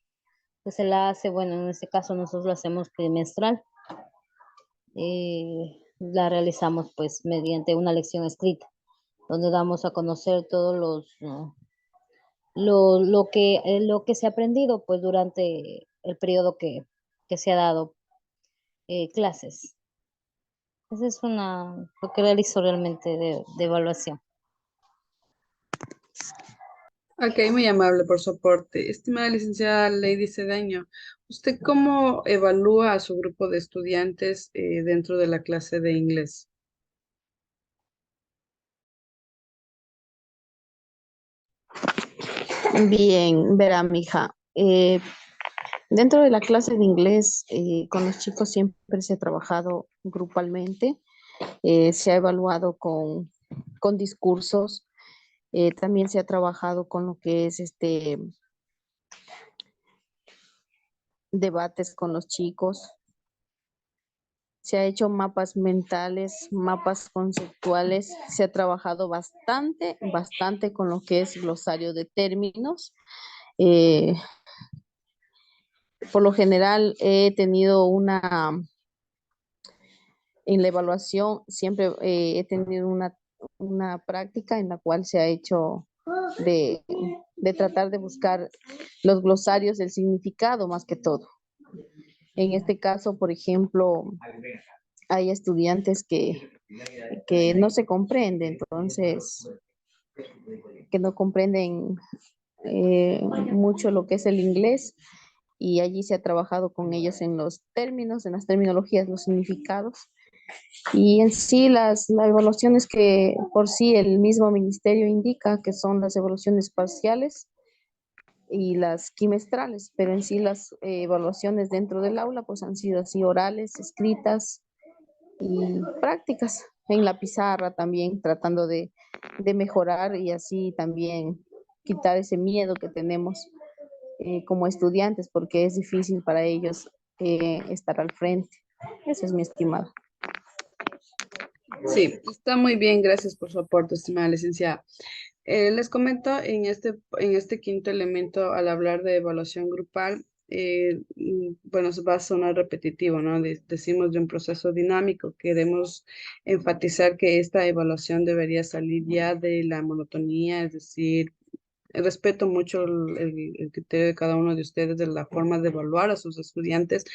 se la hace, bueno, en este caso nosotros lo hacemos trimestral. La realizamos pues mediante una lección escrita, donde damos a conocer todos lo que se ha aprendido pues durante el periodo que se ha dado clases. Esa es lo que realizo realmente de evaluación. Ok, muy amable por su aporte. Estimada licenciada Lady Cedeño, ¿usted cómo evalúa a su grupo de estudiantes dentro de la clase de inglés? Bien, verá, mija. Dentro de la clase de inglés, con los chicos siempre se ha trabajado grupalmente, se ha evaluado con discursos, también se ha trabajado con lo que es debates con los chicos, se ha hecho mapas mentales, mapas conceptuales, se ha trabajado bastante con lo que es glosario de términos. Eh, por lo general he tenido en la evaluación siempre he tenido una práctica en la cual se ha hecho de, de tratar de buscar los glosarios del significado más que todo. En este caso, por ejemplo, hay estudiantes que no se comprenden, entonces, que no comprenden mucho lo que es el inglés y allí se ha trabajado con ellos en los términos, en las terminologías, los significados y en sí las evaluaciones que por sí el mismo ministerio indica que son las evaluaciones parciales y las trimestrales, pero en sí las evaluaciones dentro del aula pues han sido así orales, escritas y prácticas en la pizarra también, tratando de mejorar y así también quitar ese miedo que tenemos como estudiantes, porque es difícil para ellos estar al frente. Eso es mi estimado. Sí, está muy bien, gracias por su aporte, estimada licenciada. Les comento en este quinto elemento, al hablar de evaluación grupal, bueno, va a sonar repetitivo, ¿no? Decimos de un proceso dinámico, queremos enfatizar que esta evaluación debería salir ya de la monotonía, es decir, respeto mucho el criterio de cada uno de ustedes de la forma de evaluar a sus estudiantes,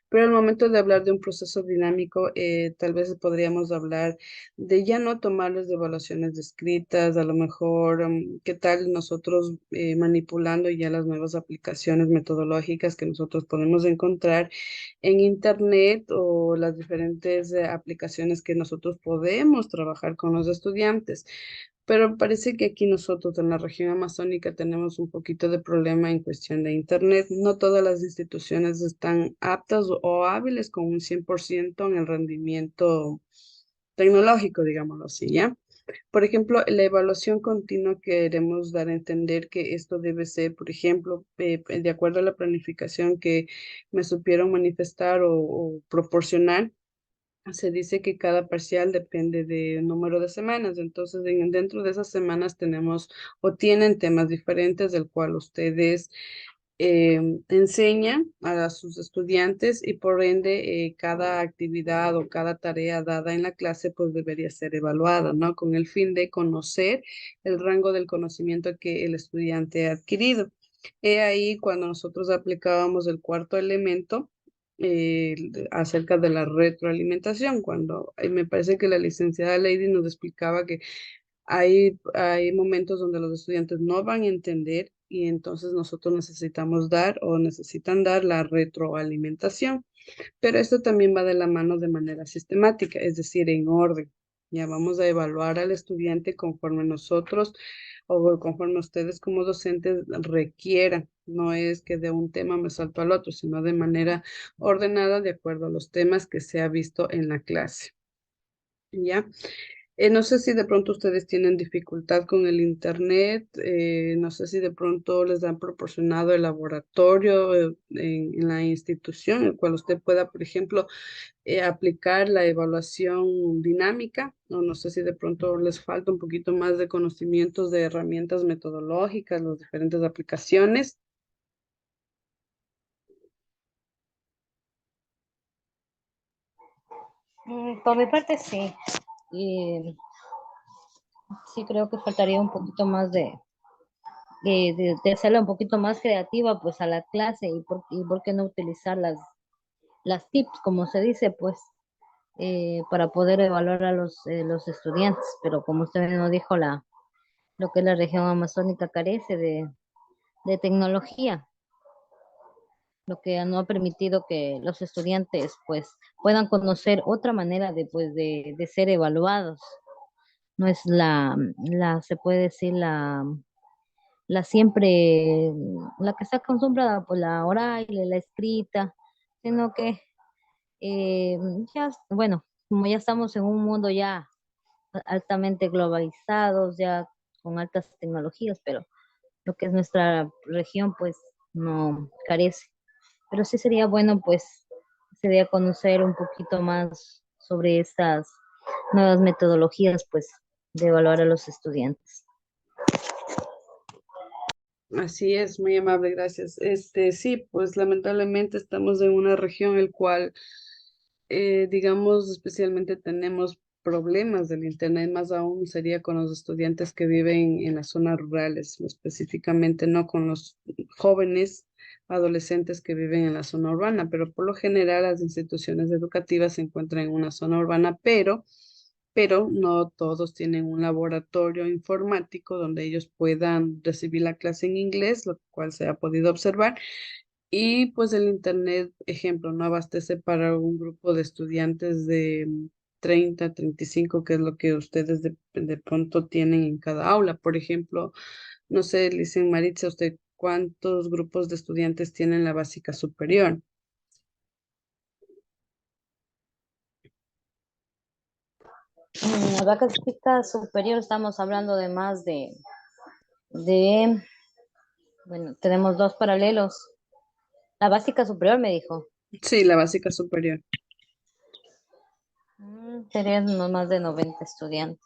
pero al momento de hablar de un proceso dinámico, tal vez podríamos hablar de ya no tomarles de evaluaciones descritas, a lo mejor, qué tal nosotros manipulando ya las nuevas aplicaciones metodológicas que nosotros podemos encontrar en Internet o las diferentes aplicaciones que nosotros podemos trabajar con los estudiantes. Pero parece que aquí nosotros en la región amazónica tenemos un poquito de problema en cuestión de Internet. No todas las instituciones están aptas o hábiles con un 100% en el rendimiento tecnológico, digámoslo así, ¿ya? Por ejemplo, la evaluación continua queremos dar a entender que esto debe ser, por ejemplo, de acuerdo a la planificación que me supieron manifestar o proporcionar. Se dice que cada parcial depende del número de semanas, entonces dentro de esas semanas tenemos o tienen temas diferentes del cual ustedes enseñan a sus estudiantes y por ende cada actividad o cada tarea dada en la clase pues debería ser evaluada, ¿no? Con el fin de conocer el rango del conocimiento que el estudiante ha adquirido. He ahí cuando nosotros aplicábamos el cuarto elemento acerca de la retroalimentación, cuando me parece que la licenciada Lady nos explicaba que hay momentos donde los estudiantes no van a entender y entonces nosotros necesitamos dar o necesitan dar la retroalimentación. Pero esto también va de la mano de manera sistemática, es decir, en orden. Ya vamos a evaluar al estudiante conforme nosotros o conforme ustedes como docentes requieran. No es que de un tema me salto al otro, sino de manera ordenada de acuerdo a los temas que se ha visto en la clase. ¿Ya? No sé si de pronto ustedes tienen dificultad con el internet, no sé si de pronto les han proporcionado el laboratorio en la institución, el cual usted pueda, por ejemplo, aplicar la evaluación dinámica, o no sé si de pronto les falta un poquito más de conocimientos de herramientas metodológicas, las diferentes aplicaciones. Por mi parte, sí. Y sí creo que faltaría un poquito más de hacerla un poquito más creativa pues a la clase y por qué no utilizar las tips, como se dice, pues para poder evaluar a los estudiantes. Pero como usted nos dijo, lo que es la región amazónica carece de tecnología, lo que no ha permitido que los estudiantes pues puedan conocer otra manera de ser evaluados. No es se puede decir la siempre, la que está acostumbrada por la oral y la escrita, sino que ya, bueno, como ya estamos en un mundo ya altamente globalizados, ya con altas tecnologías, pero lo que es nuestra región pues no carece. Pero sí sería bueno pues sería conocer un poquito más sobre estas nuevas metodologías pues de evaluar a los estudiantes. Así es, muy amable, gracias. Sí, pues lamentablemente estamos en una región el cual, digamos, especialmente tenemos problemas del internet, más aún sería con los estudiantes que viven en las zonas rurales, específicamente no con los jóvenes adolescentes que viven en la zona urbana, pero por lo general las instituciones educativas se encuentran en una zona urbana, pero no todos tienen un laboratorio informático donde ellos puedan recibir la clase en inglés, lo cual se ha podido observar. Y pues el internet, ejemplo, no abastece para un grupo de estudiantes de 30, 35, que es lo que ustedes de pronto tienen en cada aula. Por ejemplo, no sé, le dicen Maritza, ¿usted cuántos grupos de estudiantes tiene en la básica superior? En la básica superior estamos hablando de más de, bueno, tenemos dos paralelos. La básica superior me dijo. Sí, la básica superior. Serían no más de 90 estudiantes.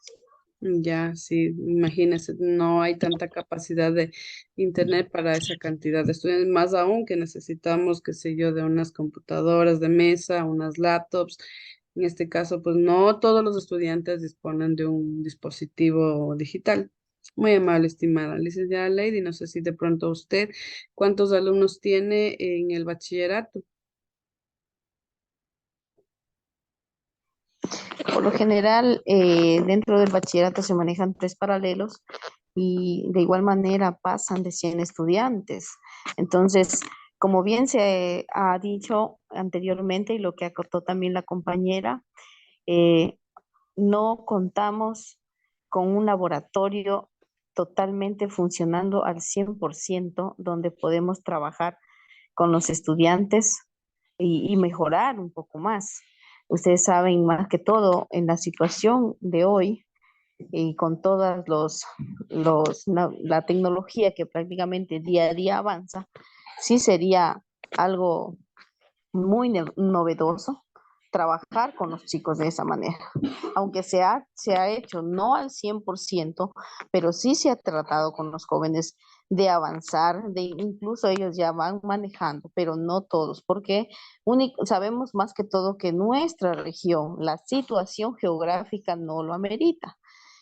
Ya, sí, imagínense, no hay tanta capacidad de internet para esa cantidad de estudiantes, más aún que necesitamos, qué sé yo, de unas computadoras de mesa, unas laptops. En este caso, pues no todos los estudiantes disponen de un dispositivo digital. Muy amable, estimada licenciada Lady, no sé si de pronto usted, ¿cuántos alumnos tiene en el bachillerato? Por lo general, dentro del bachillerato se manejan 3 paralelos y de igual manera pasan de 100 estudiantes. Entonces, como bien se ha dicho anteriormente y lo que acotó también la compañera, eh, no contamos con un laboratorio totalmente funcionando al 100% donde podemos trabajar con los estudiantes y mejorar un poco más. Ustedes saben más que todo en la situación de hoy y con todas la tecnología que prácticamente día a día avanza, sí sería algo muy novedoso trabajar con los chicos de esa manera. Aunque se ha hecho no al 100%, pero sí se ha tratado con los jóvenes de avanzar, de incluso ellos ya van manejando, pero no todos, porque sabemos más que todo que nuestra región, la situación geográfica no lo amerita.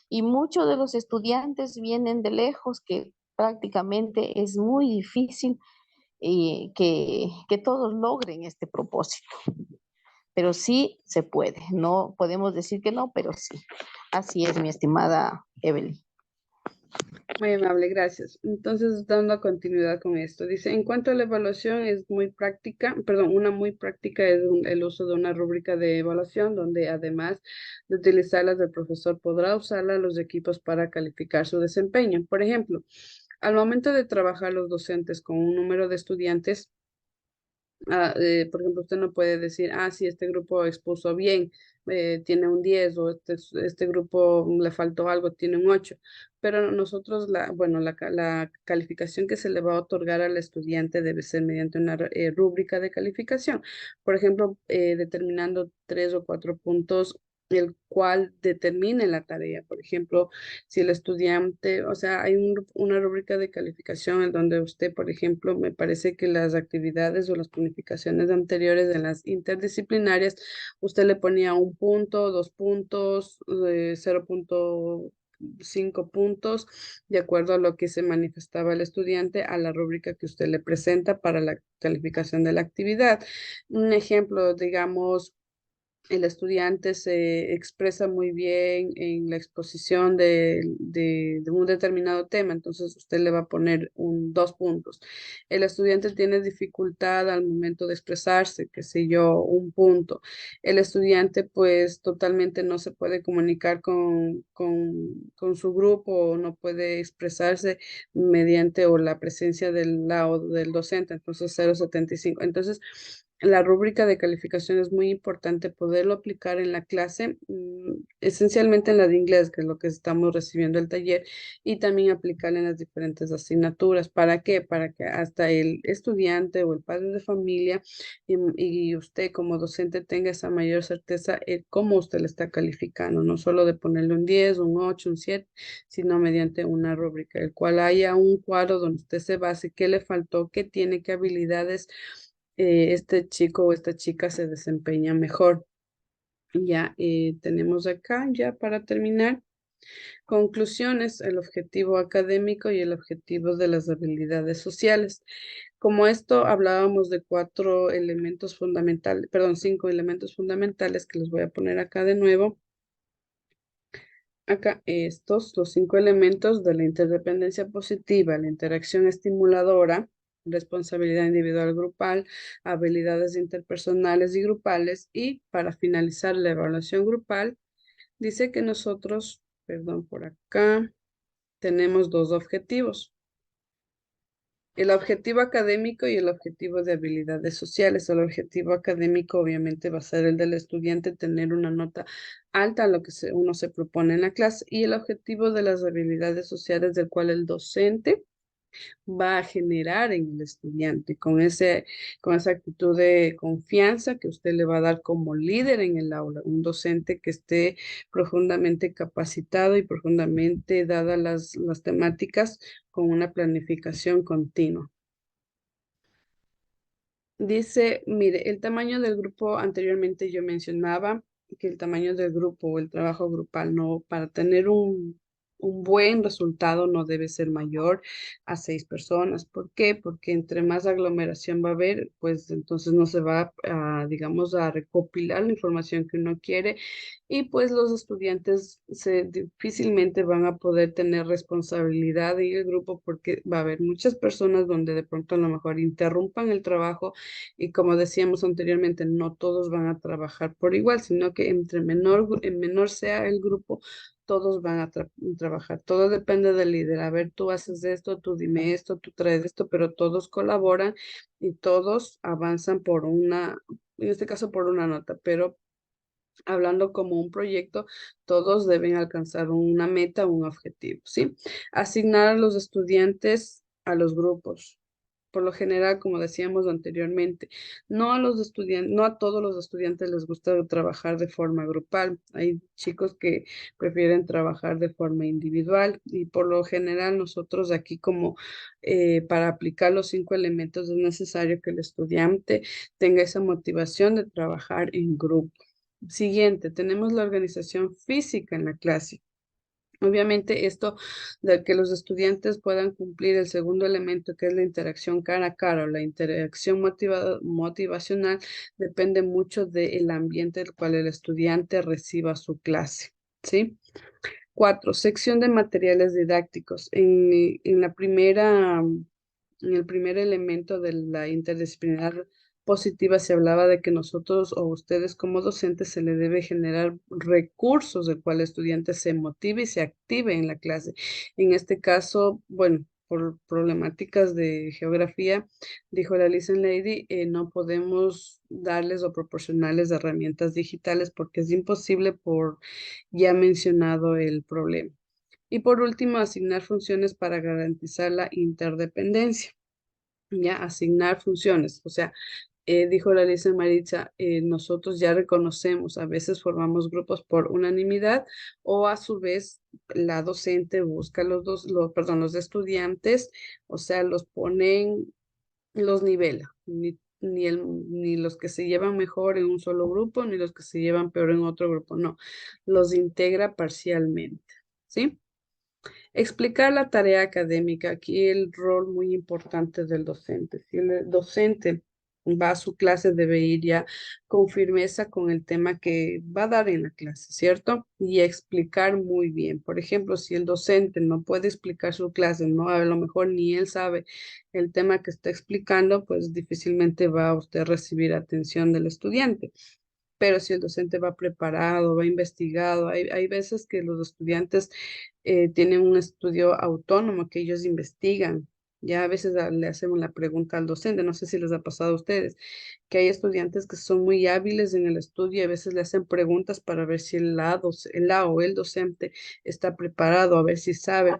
Y muchos de los estudiantes vienen de lejos que prácticamente es muy difícil que todos logren este propósito. Pero sí se puede, no podemos decir que no, pero sí. Así es, mi estimada Evelyn. Muy amable, gracias. Entonces, dando continuidad con esto, dice, en cuanto a la evaluación es muy práctica, perdón, una muy práctica es el uso de una rúbrica de evaluación donde además de utilizarlas, el profesor podrá usarla los equipos para calificar su desempeño. Por ejemplo, al momento de trabajar los docentes con un número de estudiantes, por ejemplo, usted no puede decir, si este grupo expuso bien, tiene un 10 o este grupo le faltó algo, tiene un 8. Pero nosotros, bueno, la calificación que se le va a otorgar al estudiante debe ser mediante una rúbrica de calificación. Por ejemplo, determinando 3 o 4 puntos el cual determine la tarea. Por ejemplo, si el estudiante, o sea, hay una rúbrica de calificación en donde usted, por ejemplo, me parece que las actividades o las planificaciones anteriores de las interdisciplinarias, usted le ponía 1 punto, 2 puntos, 0,5 puntos, de acuerdo a lo que se manifestaba el estudiante, a la rúbrica que usted le presenta para la calificación de la actividad. Un ejemplo, digamos, el estudiante se expresa muy bien en la exposición de un determinado tema, entonces usted le va a poner 2 puntos. El estudiante tiene dificultad al momento de expresarse, qué sé yo, 1 punto. El estudiante pues totalmente no se puede comunicar con su grupo o no puede expresarse mediante o la presencia del lado del docente, entonces 0,75. Entonces, la rúbrica de calificación es muy importante poderlo aplicar en la clase, esencialmente en la de inglés, que es lo que estamos recibiendo el taller, y también aplicarla en las diferentes asignaturas. ¿Para qué? Para que hasta el estudiante o el padre de familia y usted como docente tenga esa mayor certeza en cómo usted le está calificando, no solo de ponerle un 10, un 8, un 7, sino mediante una rúbrica, el cual haya un cuadro donde usted se base qué le faltó, qué tiene, qué habilidades este chico o esta chica se desempeña mejor. Ya tenemos acá, ya para terminar, conclusiones, el objetivo académico y el objetivo de las habilidades sociales. Como esto hablábamos de 4 elementos fundamentales, perdón, 5 elementos fundamentales que les voy a poner acá de nuevo. Acá los 5 elementos de la interdependencia positiva, la interacción estimuladora, responsabilidad individual grupal, habilidades interpersonales y grupales, y para finalizar la evaluación grupal, dice que nosotros, perdón, por acá, tenemos 2 objetivos. El objetivo académico y el objetivo de habilidades sociales. El objetivo académico obviamente va a ser el del estudiante tener una nota alta a lo que uno se propone en la clase, y el objetivo de las habilidades sociales del cual el docente va a generar en el estudiante con esa actitud de confianza que usted le va a dar como líder en el aula, un docente que esté profundamente capacitado y profundamente dadas las temáticas con una planificación continua. Dice, mire, el tamaño del grupo anteriormente yo mencionaba que el tamaño del grupo o el trabajo grupal no, para tener un buen resultado no debe ser mayor a 6 personas. ¿Por qué? Porque entre más aglomeración va a haber, pues entonces no se va a, digamos, a recopilar la información que uno quiere, y pues los estudiantes difícilmente van a poder tener responsabilidad en el grupo, porque va a haber muchas personas donde de pronto a lo mejor interrumpan el trabajo, y como decíamos anteriormente, no todos van a trabajar por igual, sino que entre menor sea el grupo, todos van a trabajar. Todo depende del líder. A ver, tú haces esto, tú dime esto, tú traes esto, pero todos colaboran y todos avanzan por en este caso por una nota, pero hablando como un proyecto, todos deben alcanzar una meta, un objetivo, ¿sí? Asignar a los estudiantes a los grupos. Por lo general, como decíamos anteriormente, no a todos los estudiantes les gusta trabajar de forma grupal. Hay chicos que prefieren trabajar de forma individual, y por lo general nosotros aquí como para aplicar los 5 elementos es necesario que el estudiante tenga esa motivación de trabajar en grupo. Siguiente, tenemos la organización física en la clase. Obviamente esto de que los estudiantes puedan cumplir el segundo elemento, que es la interacción cara a cara o la interacción motivacional, depende mucho del ambiente del cual el estudiante reciba su clase, ¿sí? 4, sección de materiales didácticos. En el primer elemento de la interdisciplinar positiva se hablaba de que nosotros o ustedes como docentes se le debe generar recursos del cual el estudiante se motive y se active en la clase. En este caso, bueno, por problemáticas de geografía, dijo la Listen Lady, no podemos darles o proporcionarles herramientas digitales porque es imposible por ya mencionado el problema. Y por último, asignar funciones para garantizar la interdependencia. Ya, asignar funciones. O sea, dijo la Lisa Maritza, nosotros ya reconocemos, a veces formamos grupos por unanimidad, o a su vez la docente busca los estudiantes, o sea, los nivela. Ni los que se llevan mejor en un solo grupo, ni los que se llevan peor en otro grupo, no, los integra parcialmente, ¿sí? Explicar la tarea académica, aquí el rol muy importante del docente. Si el docente va a su clase, debe ir ya con firmeza con el tema que va a dar en la clase, ¿cierto? Y explicar muy bien. Por ejemplo, si el docente no puede explicar su clase, no, a lo mejor ni él sabe el tema que está explicando, pues difícilmente va a usted recibir atención del estudiante. Pero si el docente va preparado, va investigado, hay veces que los estudiantes tienen un estudio autónomo que ellos investigan. Ya a veces le hacemos la pregunta al docente, no sé si les ha pasado a ustedes, que hay estudiantes que son muy hábiles en el estudio y a veces le hacen preguntas para ver si la o el docente está preparado, a ver si sabe.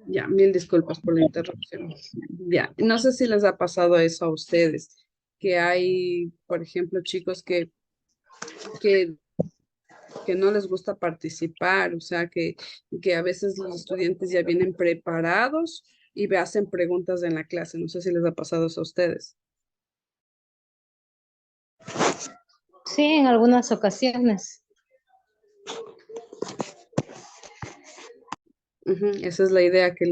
Ya, mil disculpas por la interrupción. Ya, no sé si les ha pasado eso a ustedes, que hay, por ejemplo, chicos que, que no les gusta participar, o sea, que a veces los estudiantes ya vienen preparados y hacen preguntas en la clase. No sé si les ha pasado eso a ustedes. Sí, en algunas ocasiones. Ujú, esa es la idea, que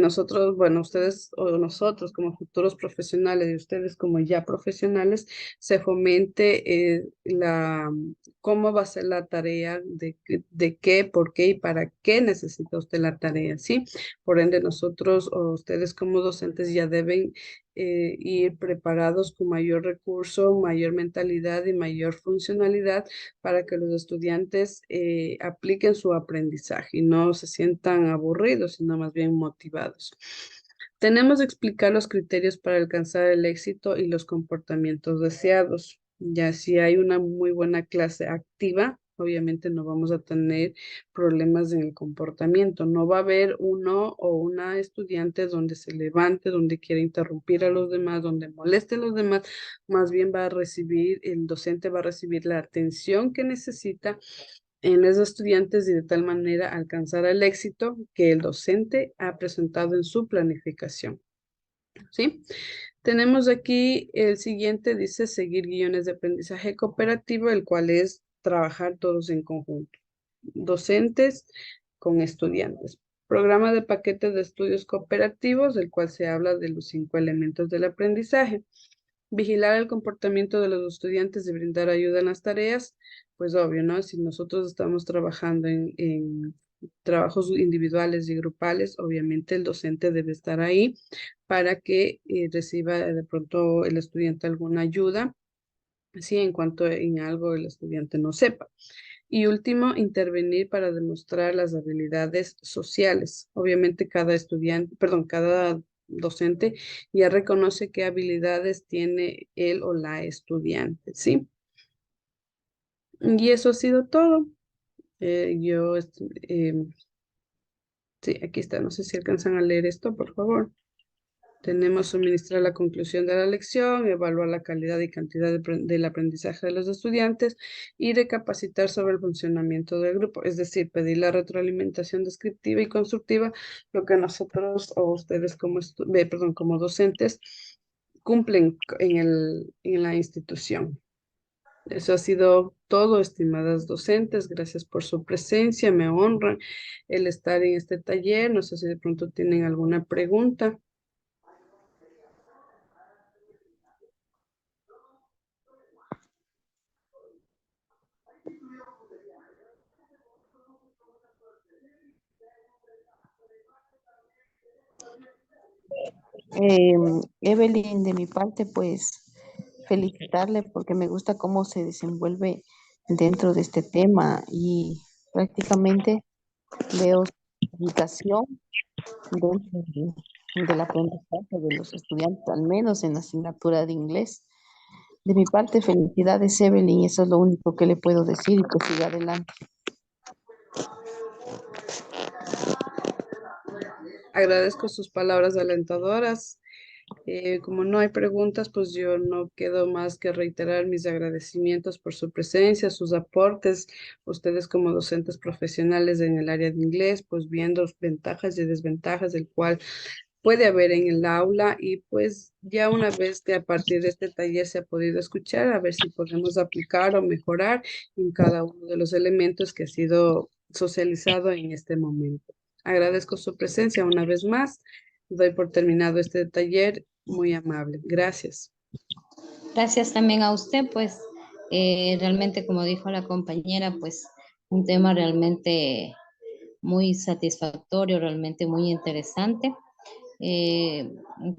nosotros, bueno, ustedes o nosotros como futuros profesionales y ustedes como ya profesionales, se fomente cómo va a ser la tarea, de qué, por qué y para qué necesita usted la tarea, ¿sí? Por ende, nosotros o ustedes como docentes ya deben ir preparados con mayor recurso, mayor mentalidad y mayor funcionalidad para que los estudiantes apliquen su aprendizaje y no se sientan aburridos, sino más bien motivados. Tenemos que explicar los criterios para alcanzar el éxito y los comportamientos deseados. Ya si hay una muy buena clase activa, obviamente no vamos a tener problemas en el comportamiento. No va a haber uno o una estudiante donde se levante, donde quiera interrumpir a los demás, donde moleste a los demás. Más bien va a recibir, el docente va a recibir la atención que necesita en los estudiantes y de tal manera alcanzar el éxito que el docente ha presentado en su planificación. ¿Sí? Tenemos aquí el siguiente, dice seguir guiones de aprendizaje cooperativo, el cual es trabajar todos en conjunto, docentes con estudiantes. Programa de paquetes de estudios cooperativos, del cual se habla de los 5 elementos del aprendizaje. Vigilar el comportamiento de los estudiantes y brindar ayuda en las tareas, pues obvio, ¿no? Si nosotros estamos trabajando en trabajos individuales y grupales, obviamente el docente debe estar ahí para que reciba de pronto el estudiante alguna ayuda, si en cuanto en algo el estudiante no sepa. Y último, intervenir para demostrar las habilidades sociales. Obviamente cada estudiante, perdón, cada docente ya reconoce qué habilidades tiene él o la estudiante, ¿sí? Y eso ha sido todo. Sí, aquí está, no sé si alcanzan a leer esto, por favor. Tenemos suministrar la conclusión de la lección, evaluar la calidad y cantidad del aprendizaje de los estudiantes y recapacitar sobre el funcionamiento del grupo, es decir, pedir la retroalimentación descriptiva y constructiva, lo que nosotros o ustedes como docentes cumplen en la institución. Eso ha sido todo, estimadas docentes. Gracias por su presencia. Me honra el estar en este taller. No sé si de pronto tienen alguna pregunta. Evelyn, de mi parte, pues felicitarle porque me gusta cómo se desenvuelve dentro de este tema y prácticamente veo su dedicación dentro del aprendizaje de los estudiantes, al menos en la asignatura de inglés. De mi parte, felicidades, Evelyn, y eso es lo único que le puedo decir y que siga adelante. Agradezco sus palabras alentadoras. Como no hay preguntas, pues yo no quedo más que reiterar mis agradecimientos por su presencia, sus aportes. Ustedes como docentes profesionales en el área de inglés, pues viendo ventajas y desventajas del cual puede haber en el aula y pues ya una vez que a partir de este taller se ha podido escuchar, a ver si podemos aplicar o mejorar en cada uno de los elementos que ha sido socializado en este momento. Agradezco su presencia una vez más. Doy por terminado este taller. Muy amable. Gracias. Gracias también a usted, pues realmente como dijo la compañera, pues un tema realmente muy satisfactorio, realmente muy interesante, eh,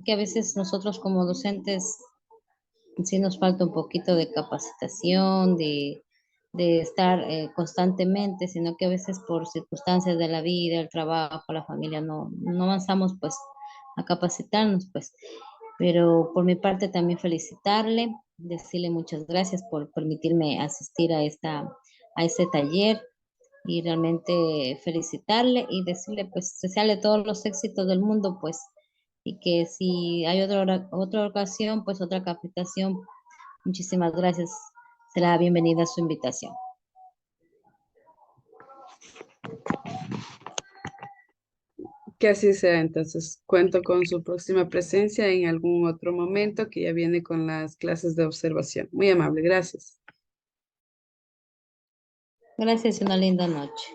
que a veces nosotros como docentes sí nos falta un poquito de capacitación, de estar constantemente, sino que a veces por circunstancias de la vida, el trabajo, la familia, no avanzamos pues a capacitarnos, pues. Pero por mi parte también felicitarle, decirle muchas gracias por permitirme asistir a este taller y realmente felicitarle y decirle pues desearle todos los éxitos del mundo pues y que si hay otra ocasión pues otra capacitación, muchísimas gracias, será bienvenida su invitación. Que así sea. Entonces, cuento con su próxima presencia en algún otro momento que ya viene con las clases de observación. Muy amable. Gracias. Gracias y una linda noche.